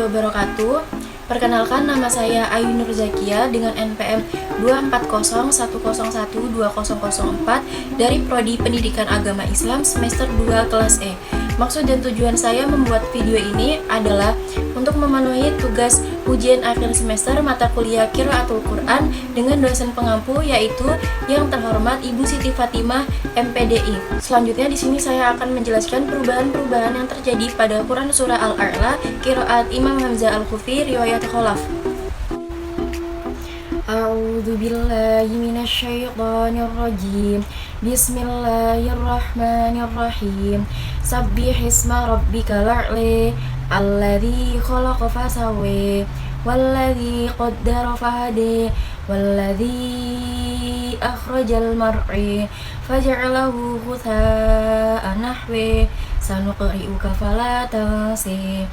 wabarakatuh. Perkenalkan, nama saya Ayu Nur Zakia dengan NPM 24010120004 dari Prodi Pendidikan Agama Islam semester 2 kelas E. Maksud dan tujuan saya membuat video ini adalah untuk memenuhi tugas ujian akhir semester mata kuliah Qiraatul Quran dengan dosen pengampu, yaitu yang terhormat Ibu Siti Fatimah MPDI. Selanjutnya di sini saya akan menjelaskan perubahan-perubahan yang terjadi pada Quran surah Al-A'la, qiraat Imam Hamzah Al-Kufi, riwayat Khalaf. A'udzu billahi minasyaitonir rajim. Bismillahirrahmanirrahim. Sabbihisma rabbikal a'la alladzi khalaqa fasawwa walladzi qaddara fahada walladzi akhrajal mar'a faja'alahu ghutha'an nahwa sanuqri'uka fala tansa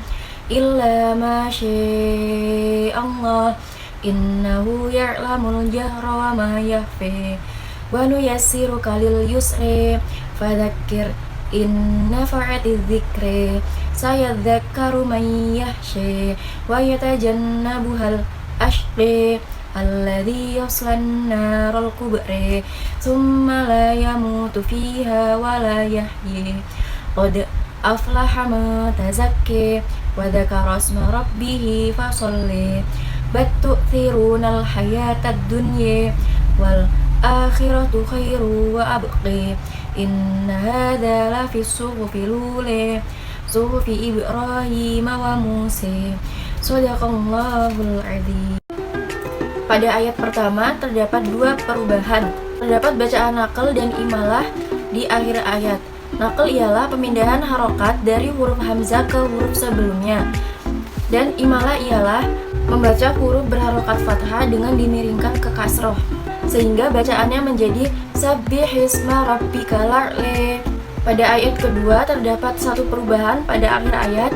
illa ma syaa Allah innahu ya'lamul jahra wa ma yakhfa wa nuyassiruka lil yusri fadzakkir in nafa'atiz dzikri sayadzakkaru man yakhsha wa yatajannabuhal ashqa alladzi yaslan naral kubra thumma la yamutu fiha wa la yahya qad aflaha man tazakka wa dzakara isma rabbih fasalla bal tu'thirunal hayatad dunya wal akhiratu khairu wa abqa inna hadza lafi suhufil ula suhufi Ibrahim wa Musa. Shadaqallahul adzim. Pada ayat pertama terdapat dua perubahan. Terdapat bacaan naql dan imalah di akhir ayat. Naql ialah pemindahan harokat dari huruf hamzah ke huruf sebelumnya, dan imalah ialah membaca huruf berharokat fathah dengan dimiringkan ke kasroh, sehingga bacaannya menjadi Sabbihisma rabbikal a'la. Pada ayat kedua terdapat satu perubahan pada akhir ayat,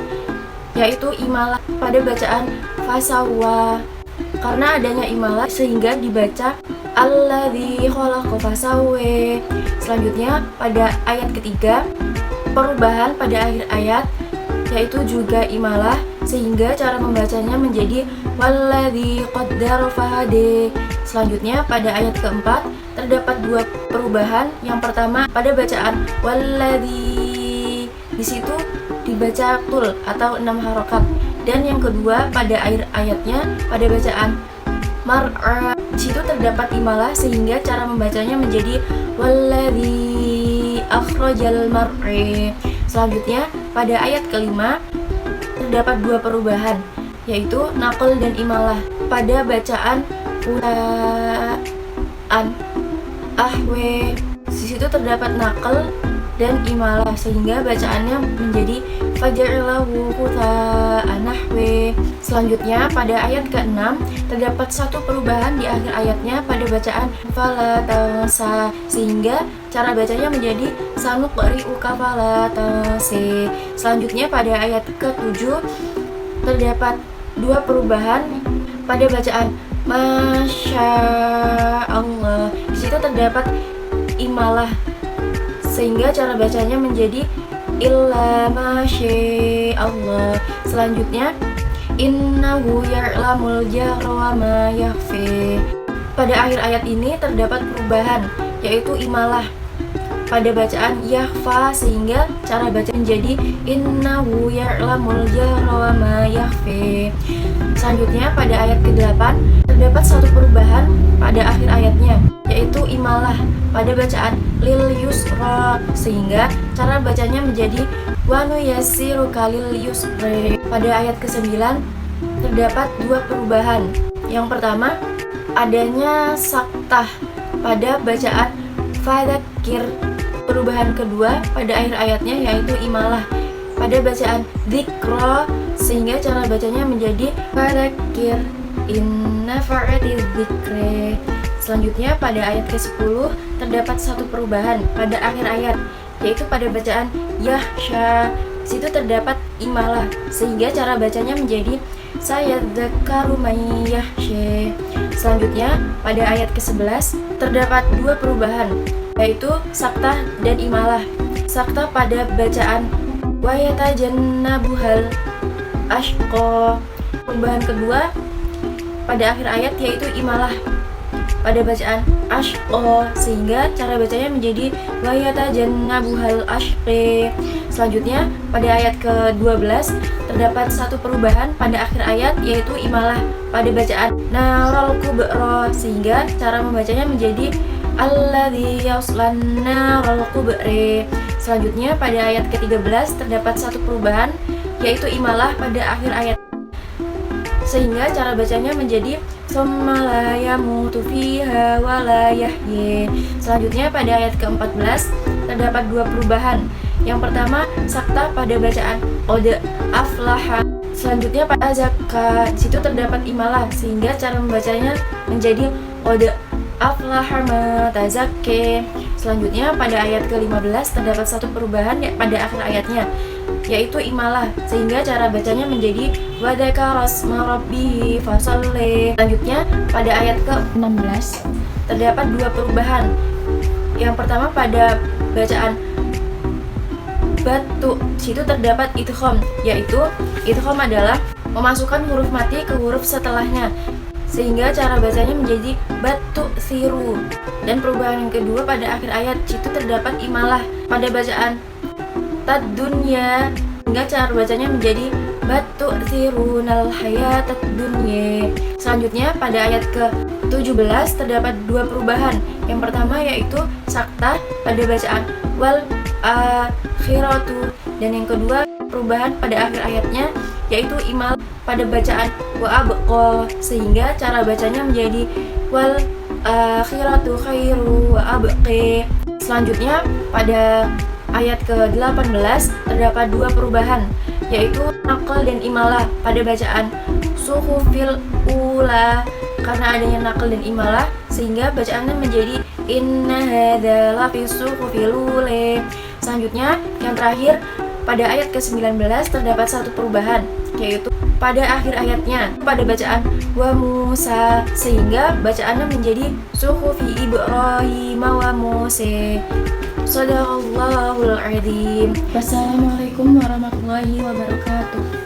yaitu imalah pada bacaan fasawwa. Karena adanya imalah sehingga dibaca alladzi khalaqa fasawwa. Selanjutnya pada ayat ketiga perubahan pada akhir ayat, yaitu juga imalah sehingga cara membacanya menjadi walladzi qaddara fahada. Selanjutnya pada ayat keempat terdapat dua perubahan. Yang pertama pada bacaan walladzi, di situ dibaca tul atau 6 harokat, dan yang kedua pada akhir ayatnya pada bacaan mar'a, di situ terdapat imalah sehingga cara membacanya menjadi walladzi akhrajal mar'a. Selanjutnya pada ayat kelima terdapat dua perubahan, yaitu naql dan imalah. Pada bacaan an ahwe, di situ terdapat naql dan imalah sehingga bacaannya menjadi faja'alahu ghutha'an nahwa. Selanjutnya pada ayat ke-6 terdapat satu perubahan di akhir ayatnya pada bacaan fala tansa, sehingga cara bacanya menjadi sanuqri'uka fala tansa. Selanjutnya pada ayat ke-7 terdapat dua perubahan pada bacaan Masya Allah. Di situ terdapat imalah sehingga cara bacanya menjadi illa masya Allah. Selanjutnya innahu ya'lamul jahra wa ma yakhfa. Pada akhir ayat ini terdapat perubahan, yaitu imalah pada bacaan yakhfa sehingga cara baca menjadi innahu ya'lamul jahra wa ma yakhfa. Selanjutnya pada ayat ke-8 terdapat satu perubahan pada akhir ayatnya, yaitu imalah pada bacaan lil yusra sehingga cara bacanya menjadi wa nuyassiruka lil yusra. Pada ayat ke-9 terdapat dua perubahan. Yang pertama adanya saktah pada bacaan fadzakir. Perubahan kedua pada akhir ayatnya yaitu imalah pada bacaan dzikra sehingga cara bacanya menjadi fadzakir in nafa'atiz dzikri. Selanjutnya pada ayat ke-10 terdapat satu perubahan pada akhir ayat, yaitu pada bacaan yahsha. Di situ terdapat imalah sehingga cara bacanya menjadi sayadzakkaru man yakhsha. Selanjutnya pada ayat ke-11 terdapat dua perubahan, yaitu saktah dan imalah. Saktah pada bacaan wa yatajannabuhal ashqa. Perubahan kedua pada akhir ayat yaitu imalah pada bacaan ashqa, sehingga cara bacanya menjadi wa yatajannabuhal ashqi. Selanjutnya pada ayat ke-12 terdapat satu perubahan pada akhir ayat yaitu imalah pada bacaan narul kubra, sehingga cara membacanya menjadi alladzi yaslan narul kubra. Selanjutnya pada ayat ke-13 terdapat satu perubahan yaitu imalah pada akhir ayat, sehingga cara bacanya menjadi summa la yamutu fiha wa la yahyi. Selanjutnya pada ayat ke-14 terdapat dua perubahan. Yang pertama sakta pada bacaan qad aflaha. Selanjutnya pada zakka, di situ terdapat imalah sehingga cara membacanya menjadi qad aflaha ma tazakki. Selanjutnya pada ayat ke-15 terdapat satu perubahan pada akhir ayatnya yaitu imalah, sehingga cara bacanya menjadi wa dzakara asma rabbih fasalli. Selanjutnya pada ayat ke-16 terdapat dua perubahan. Yang pertama pada bacaan batu, situ terdapat idgham, yaitu idgham adalah memasukkan huruf mati ke huruf setelahnya, sehingga cara bacanya menjadi batu siru. Dan perubahan yang kedua pada akhir ayat, situ terdapat imalah pada bacaan tad-dunya, sehingga cara bacanya menjadi batu sirunal hayatad dunya. Selanjutnya pada ayat ke-17 terdapat dua perubahan. Yang pertama yaitu sakta pada bacaan wal akhiratu, dan yang kedua perubahan pada akhir ayatnya yaitu imal pada bacaan wa abqa, sehingga cara bacanya menjadi wal akhiratu khairu wa abqi. Selanjutnya pada ayat ke-18 terdapat dua perubahan yaitu nakal dan imalah pada bacaan suhufil ula. Karena adanya nakal dan imalah sehingga bacaannya menjadi inna hadza lafi suhufil ula. Selanjutnya yang terakhir pada ayat ke-19 terdapat satu perubahan yaitu pada akhir ayatnya pada bacaan wa Musa, sehingga bacaannya menjadi suhufi Ibrahim wa Musa. Shadaqallahul adzim. Wassalamualaikum warahmatullahi wabarakatuh.